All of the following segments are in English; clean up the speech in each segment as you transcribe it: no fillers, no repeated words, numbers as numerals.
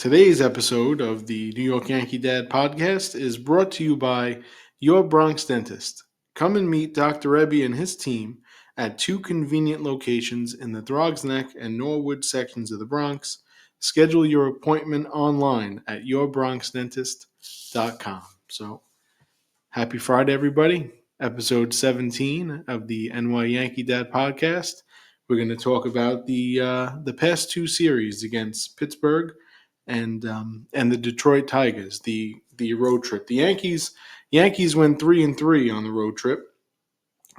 Today's episode of the New York Yankee Dad podcast is brought to you by your Bronx dentist. Come and meet Dr. Rebbe and his team at two convenient locations in the Throgs Neck and Norwood sections of the Bronx. Schedule your appointment online at yourbronxdentist.com. So, happy Friday, everybody. Episode 17 of the NY Yankee Dad podcast. We're going to talk about the past two series against Pittsburgh and the Detroit Tigers, the road trip. The Yankees went 3-3 on the road trip.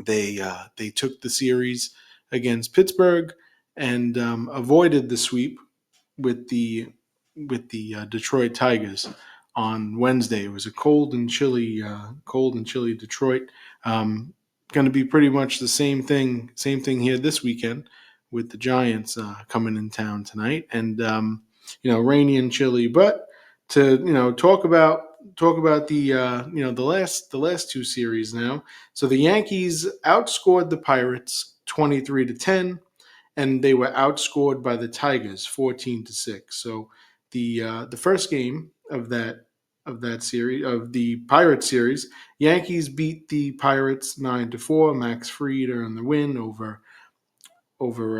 They took the series against Pittsburgh and avoided the sweep with the Detroit Tigers on Wednesday. It was a cold and chilly Detroit. Going to be pretty much the same thing here this weekend with the Giants coming in town tonight, and rainy and chilly. But to talk about the last two series now. So the Yankees outscored the Pirates 23-10, and they were outscored by the Tigers 14-6. So the first game of that series, of the Pirates series, Yankees beat the Pirates 9-4. Max Fried earned the win over over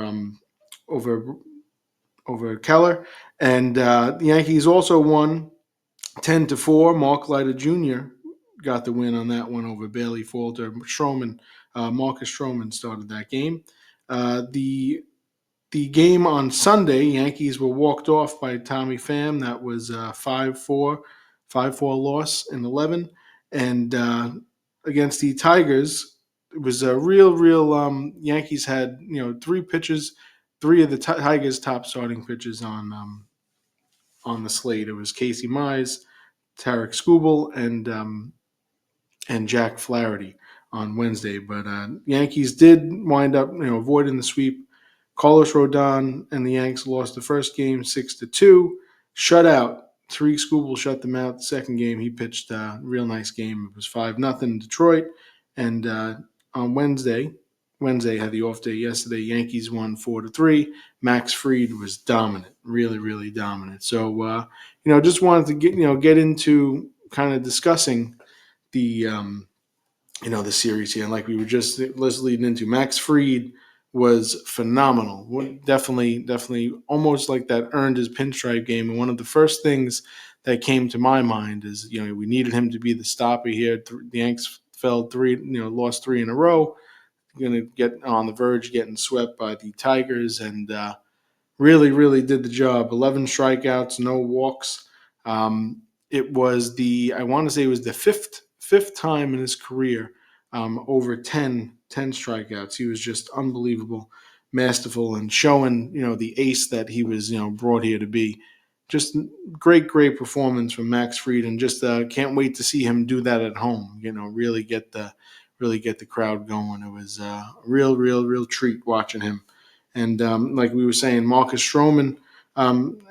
over Keller, and the Yankees also won 10-4. Mark Leiter Jr. got the win on that one over Bailey Falter. Marcus Stroman started that game. The game on Sunday, Yankees were walked off by Tommy Pham. That was a 5-4 loss in 11. And against the Tigers, it was a real. Yankees had three pitchers, three of the Tigers' top starting pitchers on the slate. It was Casey Mize, Tarek Skubal, and Jack Flaherty on Wednesday. But Yankees did wind up avoiding the sweep. Carlos Rodon and the Yanks lost the first game 6-2. Shutout. Tarek Skubal shut them out. The second game, he pitched a real nice game. It was 5-0 Detroit. And on Wednesday had the off day yesterday. Yankees won 4-3. Max Fried was dominant, really, really dominant. So just wanted to get into kind of discussing the the series here. And like we were just leading into, Max Fried was phenomenal. Definitely almost like that earned his pinstripe game. And one of the first things that came to my mind is, we needed him to be the stopper here. The Yanks lost three in a row. Going to get on the verge, getting swept by the Tigers, and really, really did the job. 11 strikeouts, no walks. It was I want to say it was the fifth time in his career over 10 strikeouts. He was just unbelievable, masterful, and showing, the ace that he was, brought here to be. Just great performance from Max Fried, and just can't wait to see him do that at home. Really get the crowd going. It was a real treat watching him. And like we were saying, Marcus Stroman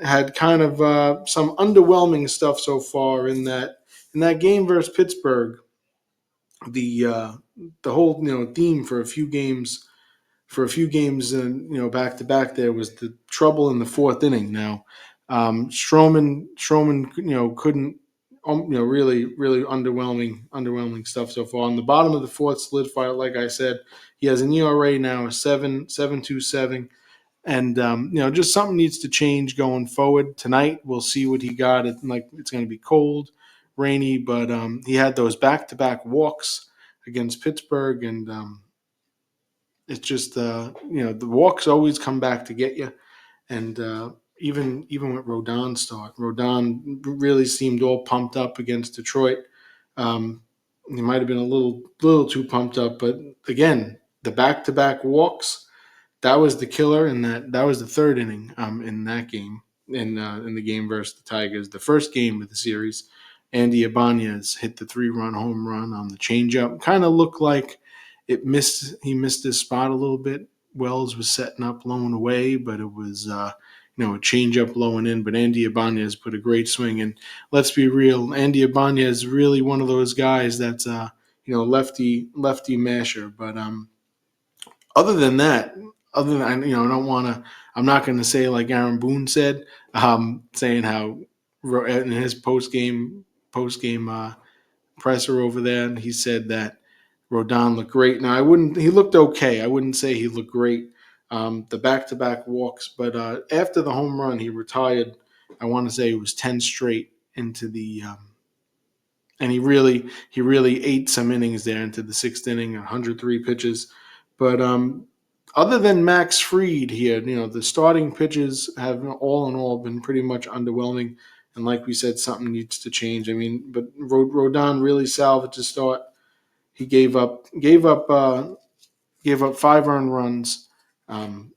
had kind of some underwhelming stuff so far in that game versus Pittsburgh. The whole theme for a few games back to back there was the trouble in the fourth inning. Now Stroman couldn't really underwhelming stuff so far. On the bottom of the fourth, solidified, like I said, he has an ERA now of 7.27. And just something needs to change going forward. Tonight we'll see what he got. It's going to be cold, rainy, but he had those back-to-back walks against Pittsburgh, and it's just the walks always come back to get you. And even with Rodon's start, Rodon really seemed all pumped up against Detroit. He might have been a little too pumped up, but again, the back-to-back walks. That was the killer, and that was the third inning in that game, in the game versus the Tigers. The first game of the series, Andy Ibanez hit the 3-run home run on the changeup. Kind of looked like he missed his spot a little bit. Wells was setting up low and away, but it was a changeup low and in. But Andy Ibanez put a great swing, and let's be real, Andy Ibanez is really one of those guys that's lefty masher. But other than that, other than, I don't want to. I'm not going to say like Aaron Boone said, saying how in his post game presser over there, and he said that Rodon looked great. Now I wouldn't. He looked okay. I wouldn't say he looked great. The back-to-back walks, but after the home run, he retired. I want to say it was 10 straight into the and he really ate some innings there into the sixth inning, 103 pitches. But other than Max Fried here, the starting pitches have all in all been pretty much underwhelming. And like we said, something needs to change. I mean, but Rodon really salvaged his start. He gave up 5 earned runs, um,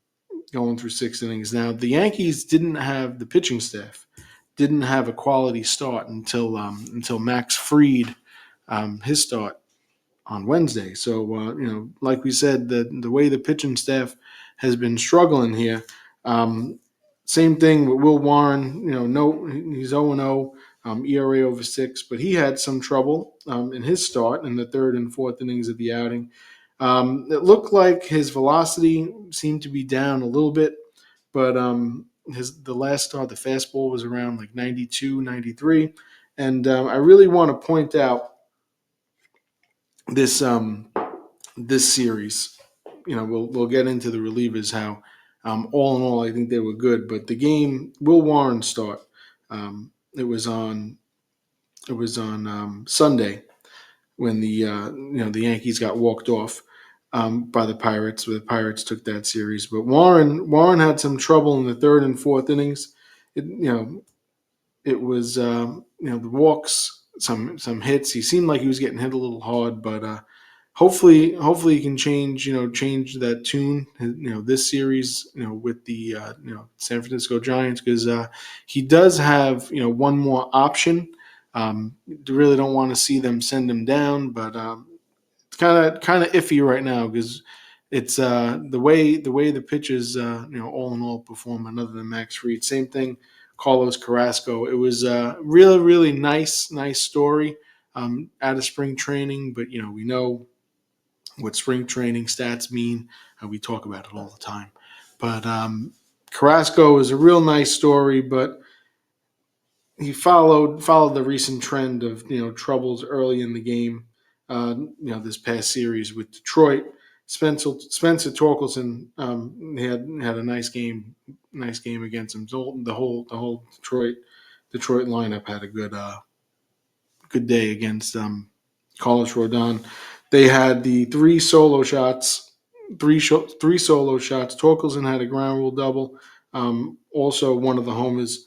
going through 6 innings. Now the Yankees didn't have the pitching staff didn't have a quality start until Max Fried, his start on Wednesday. So like we said, the way the pitching staff has been struggling here. Um, Same thing with Will Warren. No, he's 0-0, ERA over 6, but he had some trouble in his start in the third and fourth innings of the outing. It looked like his velocity seemed to be down a little bit, but the last start, the fastball was around like 92, 93. And I really want to point out this this series. We'll get into the relievers how all in all I think they were good, but the game Will Warren start. It was on Sunday when the Yankees got walked off by the Pirates. Where the Pirates took that series, but Warren had some trouble in the third and fourth innings. It was the walks, some hits. He seemed like he was getting hit a little hard, but hopefully he can change that tune. This series, with the San Francisco Giants, because he does have one more option. Really don't want to see them send him down, but it's kind of iffy right now because it's the way the pitches all in all perform. Other than Max Fried, same thing. Carlos Carrasco. It was a really nice story out of spring training, but we know what spring training stats mean. We talk about it all the time. But Carrasco is a real nice story, but he followed the recent trend of troubles early in the game. This past series with Detroit, Spencer Torkelson had a nice game against him. So the whole Detroit lineup had a good day against Carlos Rodon. They had the three solo shots, three solo shots. Torkelson had a ground rule double. Also, one of the homers.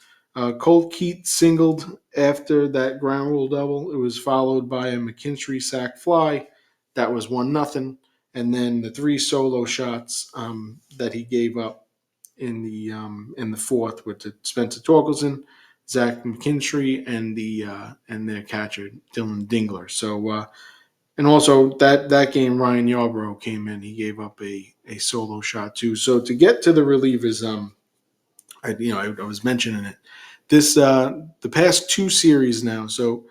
Colt Keith singled after that ground rule double. It was followed by a McKinstry sac fly. That was 1-0. And then the three solo shots that he gave up in the fourth with Spencer Torkelson, Zach McKinstry, and their catcher Dylan Dingler. So and also that game Ryan Yarbrough came in. He gave up a solo shot too. So to get to the relievers, I was mentioning it. This the past two series now. So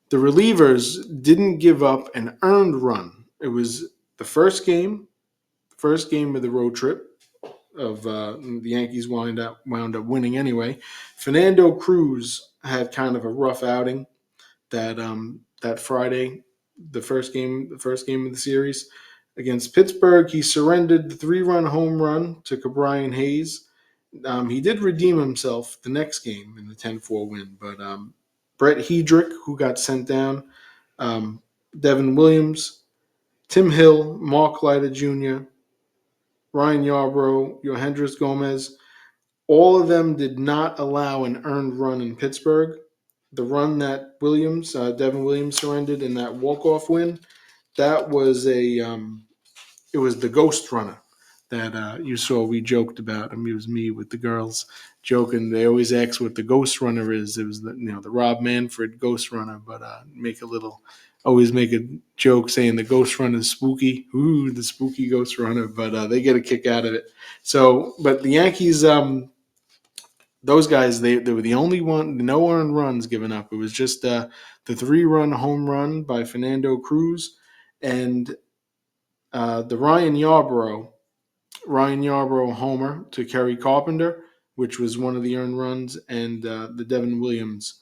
the relievers didn't give up an earned run. It was the first game of the road trip of the Yankees wound up winning anyway. Fernando Cruz had kind of a rough outing that Friday, the first game of the series against Pittsburgh. He surrendered the 3-run home run to Cabrian Hayes. He did redeem himself the next game in the 10-4 win, but Brett Hedrick, who got sent down, Devin Williams, Tim Hill, Mark Leiter Jr., Ryan Yarbrough, Yohendris Gomez, all of them did not allow an earned run in Pittsburgh. The run that Devin Williams surrendered in that walk-off win, that was it was the ghost runner that you saw. We joked about. I mean, it was me with the girls joking. They always ask what the ghost runner is. It was the Rob Manfred ghost runner, but always make a joke saying the ghost runner is spooky. Ooh, the spooky ghost runner, but they get a kick out of it. So, but the Yankees, those guys, they were the only one, no earned runs given up. It was just the 3-run home run by Fernando Cruz and the Ryan Yarbrough Ryan Yarbrough homer to Kerry Carpenter, which was one of the earned runs, and the Devin Williams,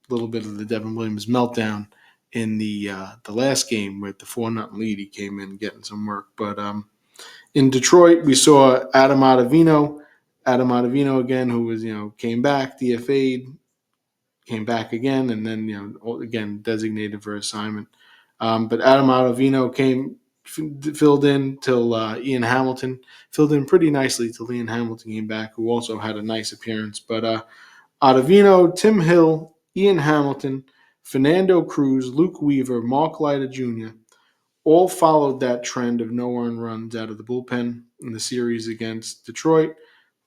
little bit of the Devin Williams meltdown in the last game with the 4-0 lead. He came in getting some work, but in Detroit we saw Adam Ottavino again, who was came back, DFA'd, came back again, and then again designated for assignment. But Adam Ottavino filled in till Ian Hamilton filled in pretty nicely till Ian Hamilton came back, who also had a nice appearance. But Ottavino, Tim Hill, Ian Hamilton, Fernando Cruz, Luke Weaver, Mark Leiter Jr. all followed that trend of no earned runs out of the bullpen in the series against Detroit.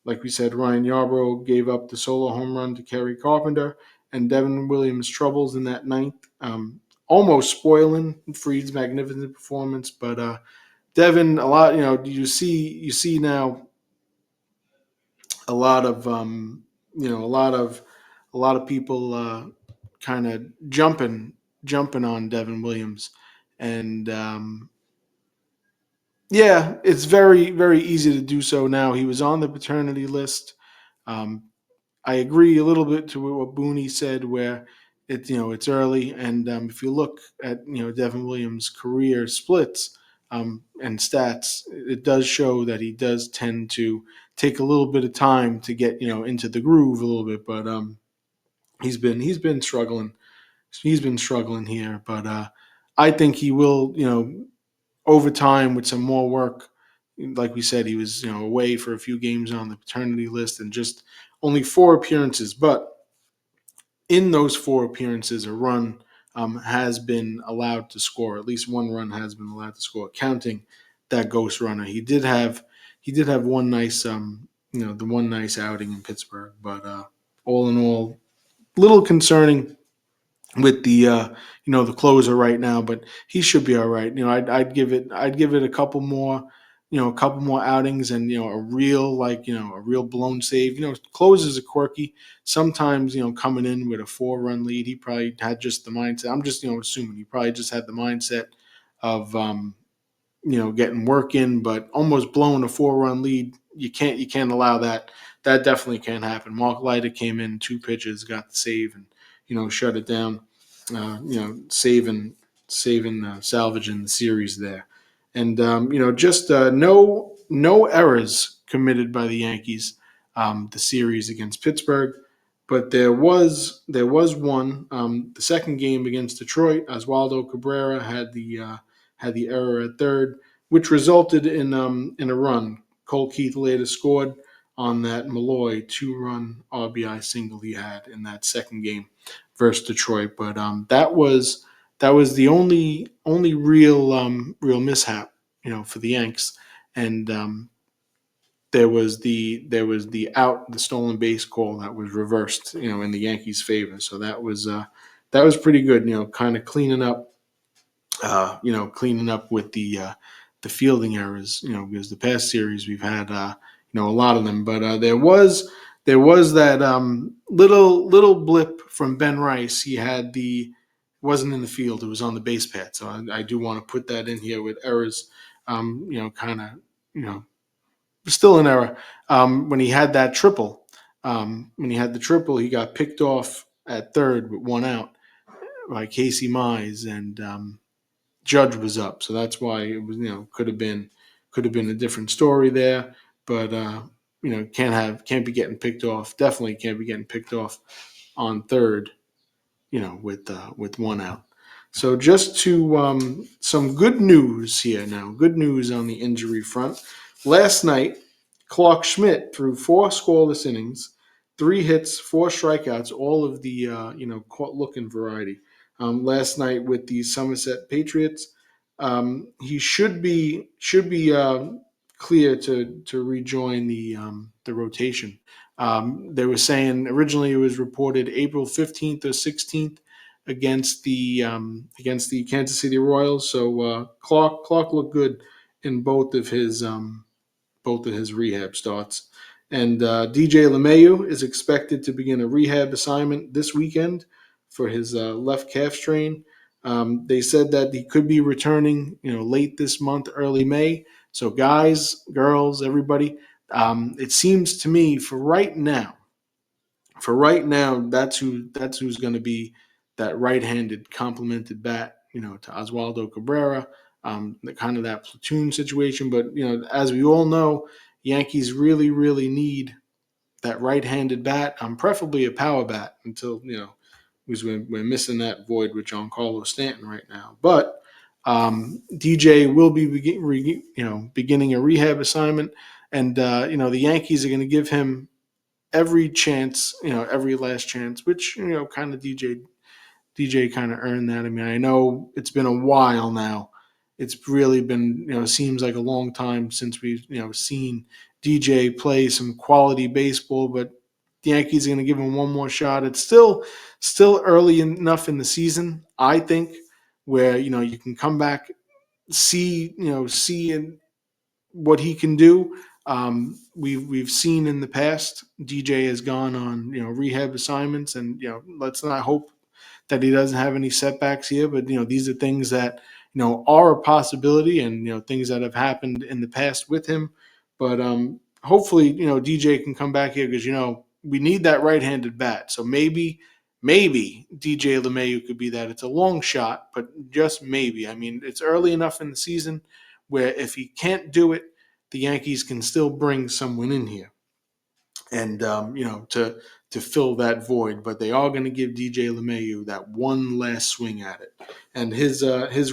Like we said, Ryan Yarbrough gave up the solo home run to Kerry Carpenter, and Devin Williams' troubles in that ninth, almost spoiling Fried's magnificent performance. But Devin, a lot, you see now a lot of, a lot of people kind of jumping on Devin Williams, and yeah, it's very very easy to do so now. He was on the paternity list. Um, I agree a little bit to what Booney said, where it's early, and if you look at Devin Williams' career splits and stats, it does show that he does tend to take a little bit of time to get into the groove a little bit, but he's been struggling. He's been struggling here, but I think he will over time with some more work. Like we said, he was away for a few games on the paternity list and just only 4 appearances, but in those 4 appearances, a run has been allowed to score. At least one run has been allowed to score, counting that ghost runner. He did have one nice the one nice outing in Pittsburgh, but all in all, little concerning with the closer right now, but he should be all right. I'd give it a couple more, outings, and a real blown save. Closers are quirky. Sometimes coming in with a 4-run lead, he probably had just the mindset. I'm just assuming he probably just had the mindset of getting work in, but almost blowing a 4-run lead. You can't allow that. That definitely can't happen. Mark Leiter came in 2 pitches, got the save, and shut it down. Saving salvaging the series there, and just no errors committed by the Yankees the series against Pittsburgh, but there was one the second game against Detroit. Oswaldo Cabrera had the error at third, which resulted in a run. Cole Keith later scored on that Malloy 2-run RBI single he had in that second game versus Detroit. But that was the only real mishap for the Yanks, and there was the out, the stolen base call that was reversed in the Yankees' favor. So that was pretty good. Kind of cleaning up with the fielding errors. Because the past series we've had a lot of them, but there was that little blip from Ben Rice. He had the wasn't in the field; it was on the base pad. So I do want to put that in here with errors. Kind of still an error. When he had that triple, he got picked off at third with one out by Casey Mize, and Judge was up, so that's why it was could have been a different story there, but can't be getting picked off. Definitely can't be getting picked off on third, with one out. So just to some good news here now. Good news on the injury front. Last night, Clark Schmidt threw 4 scoreless innings, 3 hits, 4 strikeouts, all of the caught looking variety. Last night with the Somerset Patriots, he should be clear to rejoin the rotation. They were saying originally it was reported April 15th or 16th against the Kansas City Royals. So Clark looked good in both of his rehab starts. And DJ LeMayu is expected to begin a rehab assignment this weekend for his left calf strain. They said that he could be returning, late this month, early May. So guys, girls, everybody, it seems to me that's who's going to be that right-handed complemented bat, to Oswaldo Cabrera, the kind of that platoon situation. But as we all know, Yankees really, really need that right-handed bat, preferably a power bat until because we're missing that void with Giancarlo Stanton right now. But DJ will be beginning a rehab assignment, and the Yankees are going to give him every chance, every last chance, which kind of DJ kind of earned that. I mean, I know it's been a while now. It's really been, seems like a long time since we've, seen DJ play some quality baseball, but the Yankees are going to give him one more shot. It's still early enough in the season, I think, where, you can come back, see what he can do. We've seen in the past DJ has gone on rehab assignments, and let's not hope that he doesn't have any setbacks here. But these are things that are a possibility, and things that have happened in the past with him. But hopefully DJ can come back here, because we need that right-handed bat. So maybe DJ LeMahieu could be that. It's a long shot, but just maybe. I mean, it's early enough in the season where if he can't do it, the Yankees can still bring someone in here, and to fill that void. But they are going to give DJ LeMahieu that one last swing at it, and his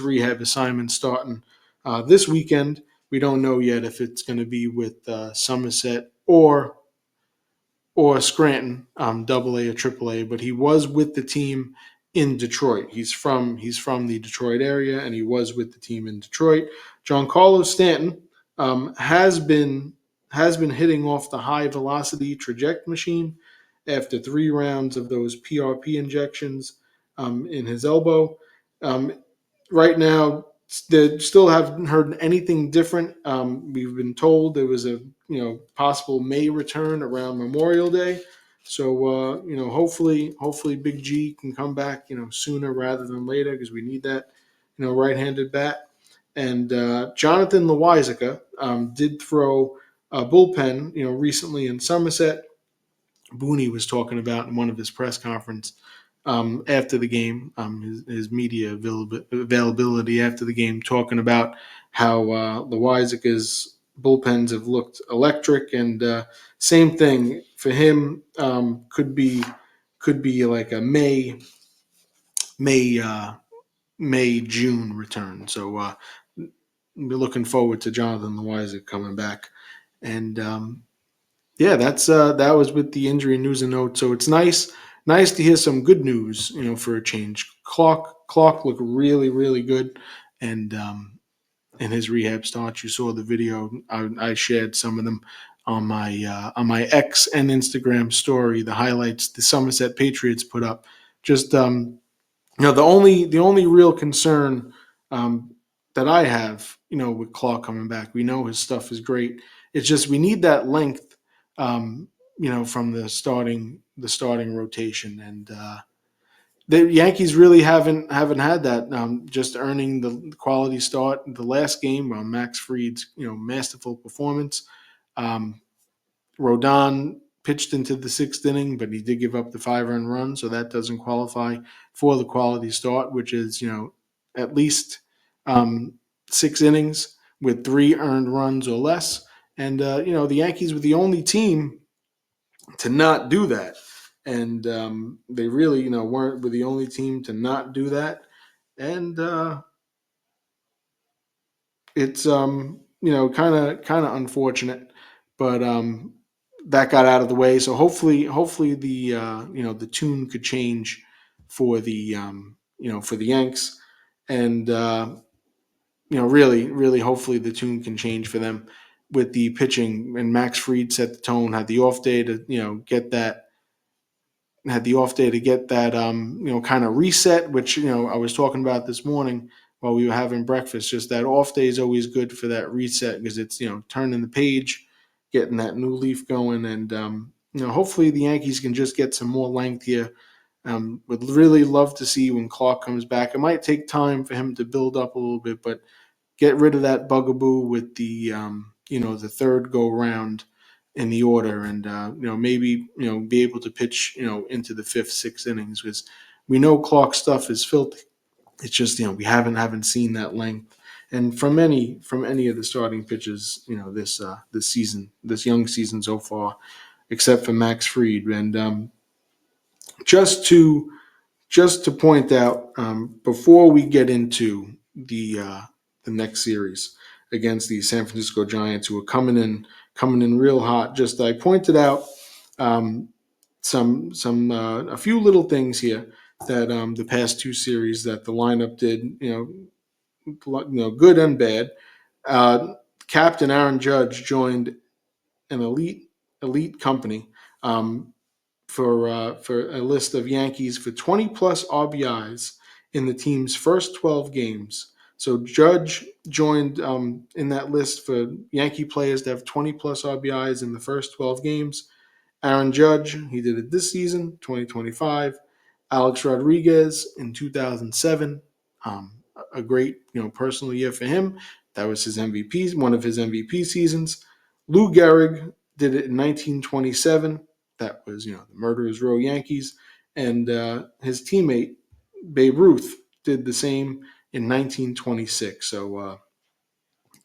rehab assignment starting this weekend. We don't know yet if it's going to be with Somerset or Scranton, Double A or Triple A, but he was with the team in Detroit. He's from the Detroit area, and he was with the team in Detroit. Giancarlo Stanton has been hitting off the high velocity traject machine after 3 rounds of those PRP injections in his elbow. Um, right now, they still haven't heard anything different. We've been told there was a possible May return around Memorial Day. So hopefully Big G can come back sooner rather than later, because we need that right-handed bat. And Jonathan Loizaga did throw a bullpen recently in Somerset. Booney was talking about in one of his press conference after the game, his media availability after the game, talking about how Loizaga's bullpens have looked electric, and same thing for him. Could be like a May May June return. So we're looking forward to Jonathan Loizaga coming back, and yeah, that was with the injury news and notes. So it's nice to hear some good news, for a change. Clark looked really, really good, and in his rehab start, you saw the video. I shared some of them on my X and Instagram story. The highlights the Somerset Patriots put up. Just the only real concern that I have, with Clark coming back, we know his stuff is great. It's just we need that length, from the starting rotation, and the Yankees really haven't had that. Just earning the quality start the last game on Max Fried's masterful performance. Um, Rodon pitched into the 6th inning, but he did give up the 5 earned runs, so that doesn't qualify for the quality start, which is at least 6 innings with 3 earned runs or less. And the Yankees were the only team to not do that, and they really were the only team to not do that, and it's kind of unfortunate, but that got out of the way. So hopefully the tune could change for the Yanks, and really hopefully the tune can change for them with the pitching. And Max Fried set the tone, had the off day to get that kind of reset, which I was talking about this morning while we were having breakfast. Just that off day is always good for that reset, because it's turning the page, getting that new leaf going, and hopefully the Yankees can just get some more length here. Would really love to see when Clark comes back. It might take time for him to build up a little bit, but get rid of that bugaboo with the third go round in the order, and maybe be able to pitch into the fifth, sixth innings, because we know Clark's stuff is filthy. It's just we haven't seen that length, and from any of the starting pitchers this season, this young season so far, except for Max Fried. And just to just to point out, before we get into the next series against the San Francisco Giants, who are coming in real hot. Just I pointed out um, some a few little things here that the past two series that the lineup did, good and bad. Uh, Captain Aaron Judge joined an elite company. For a list of Yankees for 20 plus RBIs in the team's first 12 games. So Judge joined in that list for Yankee players to have 20 plus RBIs in the first 12 games. Aaron Judge, he did it this season, 2025. Alex Rodriguez in 2007, um, a great personal year for him. That was his MVP, one of his MVP seasons. Lou Gehrig did it in 1927. That was the Murderers Row Yankees, and his teammate Babe Ruth did the same in 1926. So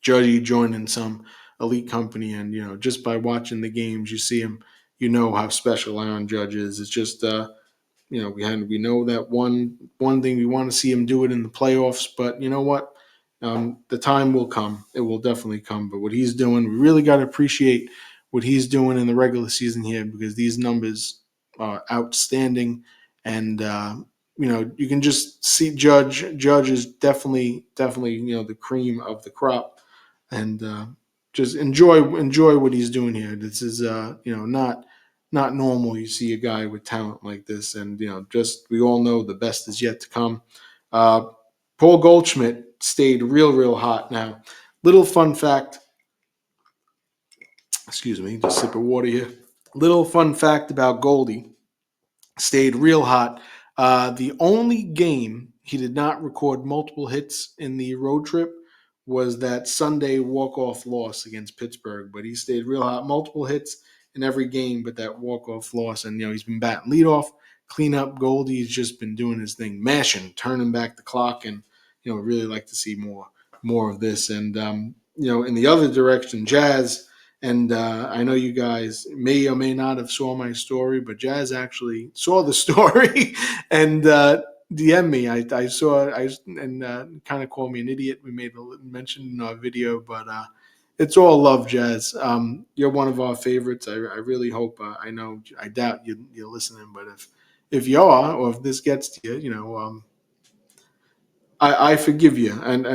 Judgy joining some elite company, and just by watching the games, you see him, how special Aaron Judge is. It's just we know that one thing we want to see him do it in the playoffs, but you know what? The time will come. It will definitely come. But what he's doing, we really got to appreciate what he's doing in the regular season here, because these numbers are outstanding, and you can just see Judge. Judge is definitely the cream of the crop, and just enjoy what he's doing here. This is not normal. You see a guy with talent like this, and just we all know the best is yet to come. Uh, Paul Goldschmidt stayed real hot. Now, little fun fact. Excuse me, just sip of water here. Little fun fact about Goldie, stayed real hot. The only game he did not record multiple hits in the road trip was that Sunday walk-off loss against Pittsburgh. But he stayed real hot, multiple hits in every game, but that walk-off loss. And he's been batting leadoff, clean up. Goldie's just been doing his thing, mashing, turning back the clock, and really like to see more of this. And in the other direction, Jazz. And I know you guys may or may not have saw my story, but Jazz actually saw the story and DM me. I saw and kind of called me an idiot. We made a mention in our video, but it's all love, Jazz. You're one of our favorites. I really hope. I doubt you're listening, but if you are, or if this gets to you, I forgive you, and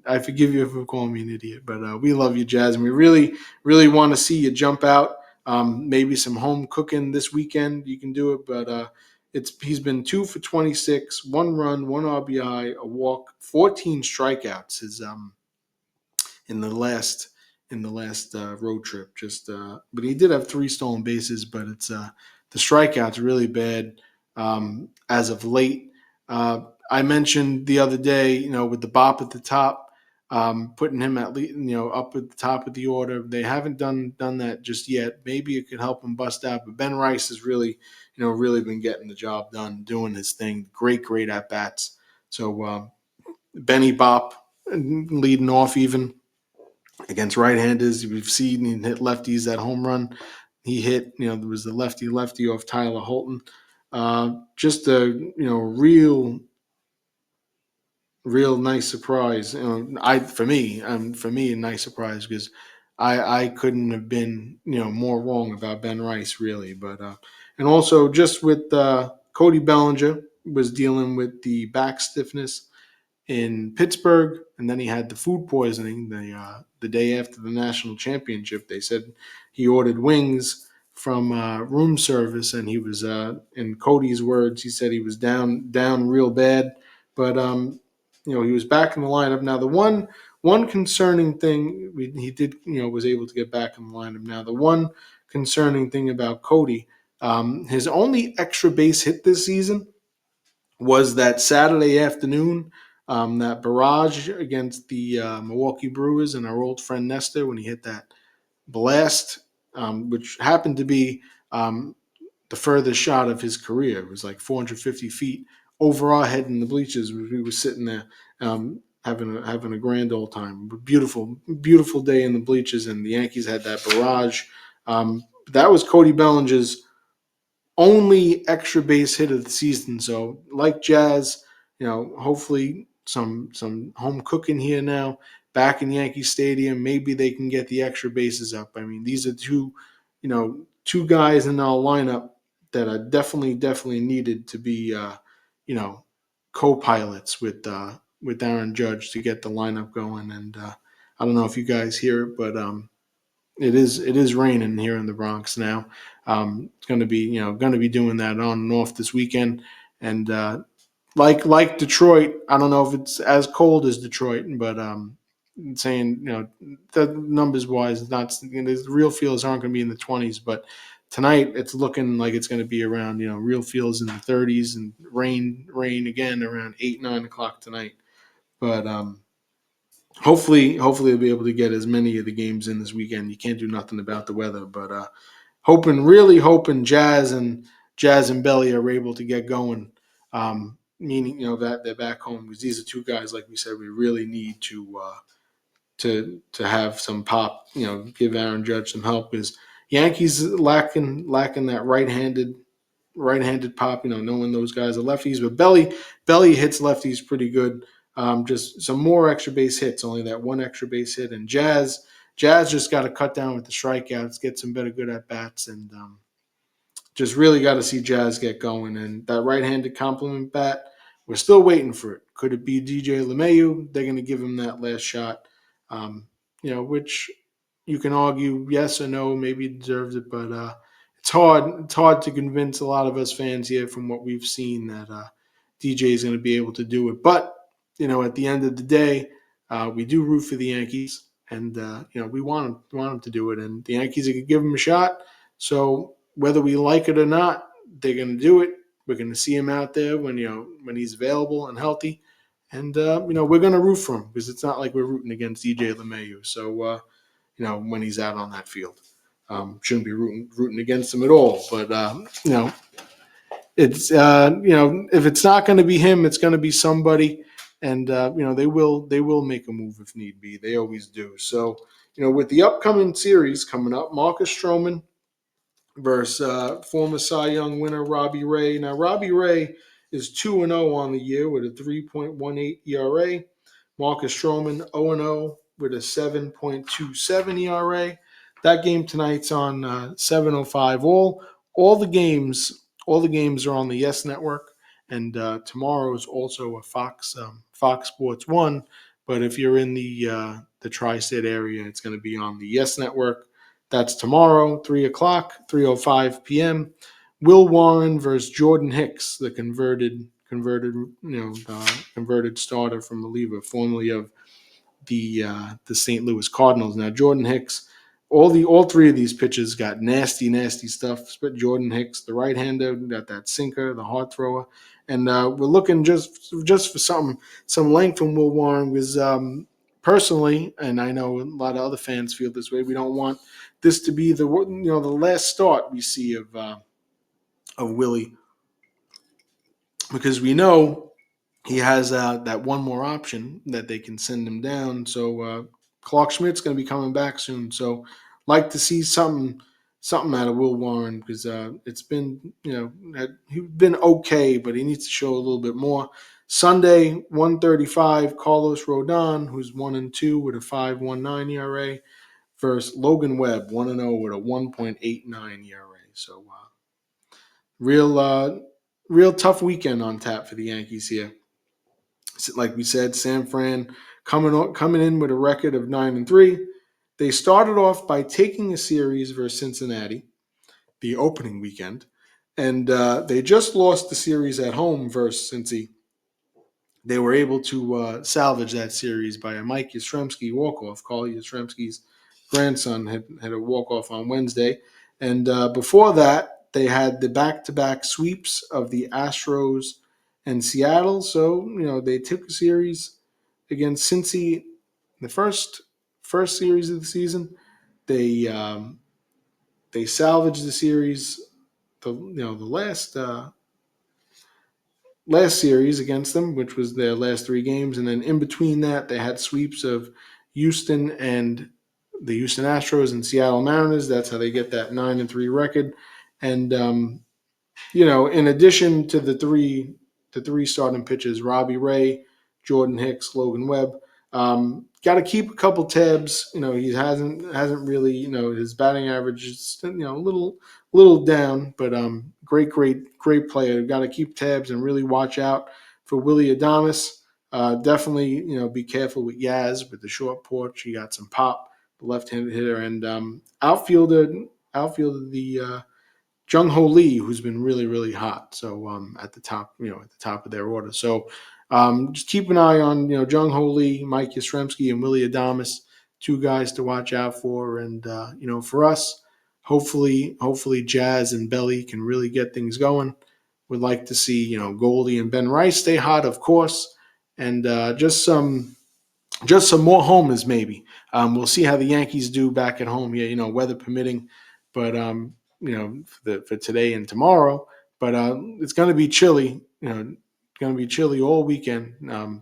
I forgive you for calling me an idiot. But we love you, Jazz, and we really want to see you jump out. Maybe some home cooking this weekend. You can do it, but he's been 2 for 26, 1 run, 1 RBI, a walk, 14 strikeouts. His in the last road trip. But he did have 3 stolen bases, but it's the strikeouts really bad as of late. I mentioned the other day, with the bop at the top, putting him at least, up at the top of the order. They haven't done that just yet. Maybe it could help him bust out. But Ben Rice has really been getting the job done, doing his thing. Great at bats. So Benny Bop leading off even against right-handers. We've seen him hit lefties. That home run he hit, there was the lefty off Tyler Holton. Just a real nice surprise. For me, a nice surprise, because I couldn't have been more wrong about Ben Rice, really. But and also just with Cody Bellinger was dealing with the back stiffness in Pittsburgh, and then he had the food poisoning the day after the national championship. They said he ordered wings from room service, and he was, in Cody's words, he said he was down real bad, but he was back in the lineup. Now, the one concerning thing, he did, was able to get back in the lineup. Now, the one concerning thing about Cody, his only extra base hit this season was that Saturday afternoon that barrage against the Milwaukee Brewers and our old friend Nestor when he hit that blast, which happened to be the furthest shot of his career. It was like 450 feet over our head in the bleachers. We were sitting there having a grand old time. Beautiful, beautiful day in the bleachers, and the Yankees had that barrage. That was Cody Bellinger's only extra base hit of the season. So, like Jazz, hopefully some home cooking here now. Back in Yankee Stadium, maybe they can get the extra bases up. I mean, these are two guys in our lineup that are definitely needed to be, co-pilots with Aaron Judge to get the lineup going. And I don't know if you guys hear it, but it is raining here in the Bronx now. It's going to be doing that on and off this weekend, and like Detroit, I don't know if it's as cold as Detroit, but saying the numbers wise, it's not the real feels aren't going to be in the 20s, but tonight it's looking like it's going to be around real feels in the 30s and rain again around 8-9 o'clock tonight, but hopefully they'll be able to get as many of the games in this weekend. You can't do nothing about the weather, but really hoping Jazz and Belly are able to get going. Meaning that they're back home, because these are two guys, like we said, we really need to have some pop. Give Aaron Judge some help, because Yankees lacking that right-handed pop. Knowing those guys are lefties, but Belly hits lefties pretty good. Just some more extra base hits, only that one extra base hit, and Jazz just got to cut down with the strikeouts, get some better good at bats, and just really got to see Jazz get going. And that right-handed compliment bat, we're still waiting for it. Could it be DJ LeMahieu? They're going to give him that last shot, which you can argue yes or no, maybe he deserves it, but it's hard. It's hard to convince a lot of us fans here from what we've seen that DJ is going to be able to do it. But at the end of the day, we do root for the Yankees, and we want them to do it. And the Yankees are going to give them a shot. So whether we like it or not, they're going to do it. We're going to see him out there when he's available and healthy, and we're going to root for him, because it's not like we're rooting against DJ LeMahieu. So when he's out on that field, shouldn't be rooting against him at all. But it's if it's not going to be him, it's going to be somebody, and they will make a move if need be. They always do. So with the upcoming series coming up, Marcus Stroman versus former Cy Young winner Robbie Ray. Now, Robbie Ray is 2-0 on the year with a 3.18 ERA. Marcus Stroman 0-0 with a 7.27 ERA. That game tonight's on 7:05. All the games are on the Yes Network, and tomorrow is also a Fox Sports 1. But if you're in the tri-state area, it's going to be on the Yes Network. That's tomorrow, 3 o'clock, 3:05 p.m. Will Warren versus Jordan Hicks, the converted starter from reliever, formerly of the St. Louis Cardinals. Now, Jordan Hicks, all three of these pitches got nasty stuff. But Jordan Hicks, the right-hander, got that sinker, the hard thrower, and we're looking just for some length from Will Warren, because personally, and I know a lot of other fans feel this way, we don't want this to be the last start we see of Willie, because we know he has that one more option that they can send him down. So Clark Schmidt's going to be coming back soon. So like to see something out of Will Warren, because it's been he's been okay, but he needs to show a little bit more. Sunday, 1:35, Carlos Rodon, who's 1-2 with a 5.19 ERA, versus Logan Webb, 1-0 with a 1.89 ERA. So real tough weekend on tap for the Yankees here. Like we said, San Fran coming in with a record of 9-3. They started off by taking a series versus Cincinnati, the opening weekend, and they just lost the series at home versus Cincy. They were able to salvage that series by a Mike Yastrzemski walk-off. Carl Yastrzemski's grandson had a walk-off on Wednesday. And before that, they had the back-to-back sweeps of the Astros and Seattle. So they took a series against Cincy, the first series of the season. They they salvaged the series, the last series against them, which was their last three games, and then in between that, they had sweeps of Houston and the Houston Astros and Seattle Mariners. That's how they get that 9-3 record. And in addition to the three starting pitchers, Robbie Ray, Jordan Hicks, Logan Webb. Got to keep a couple tabs. He hasn't really. His batting average is a little down, but great player. Got to keep tabs and really watch out for Willie Adames. Definitely be careful with Yaz with the short porch. He got some pop, the left-handed hitter, and outfielder the Jung Ho Lee, who's been really, really hot. So at the top, at the top of their order. So just keep an eye on Jung Ho Lee, Mike Yastrzemski, and Willie Adames, two guys to watch out for. And for us, hopefully Jazz and Belly can really get things going. Would like to see Goldie and Ben Rice stay hot, of course, and just some more homers, maybe. We'll see how the Yankees do back at home here, weather permitting, but for today and tomorrow. But it's going to be chilly. Going to be chilly all weekend. Not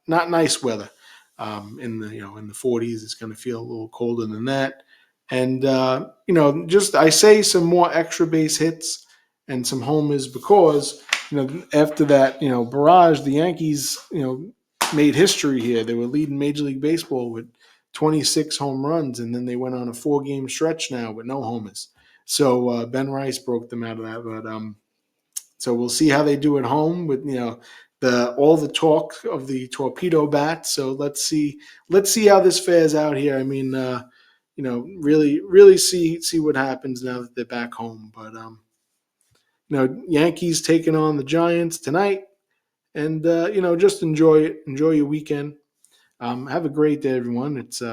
nice weather. In the 40s, it's going to feel a little colder than that. And just I say some more extra base hits and some homers because after that barrage, the Yankees made history here. They were leading Major League Baseball with 26 home runs, and then they went on a 4-game stretch now with no homers. So Ben Rice broke them out of that. But so we'll see how they do at home with all the talk of the torpedo bat. So let's see how this fares out here. I mean, really see what happens now that they're back home. But Yankees taking on the Giants tonight, and just enjoy your weekend. Have a great day, everyone. It's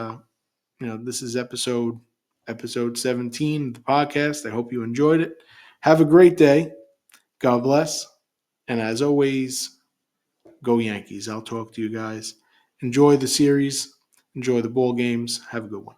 this is episode 17 of the podcast. I hope you enjoyed it. Have a great day. God bless. And as always, go Yankees. I'll talk to you guys. Enjoy the series. Enjoy the ball games. Have a good one.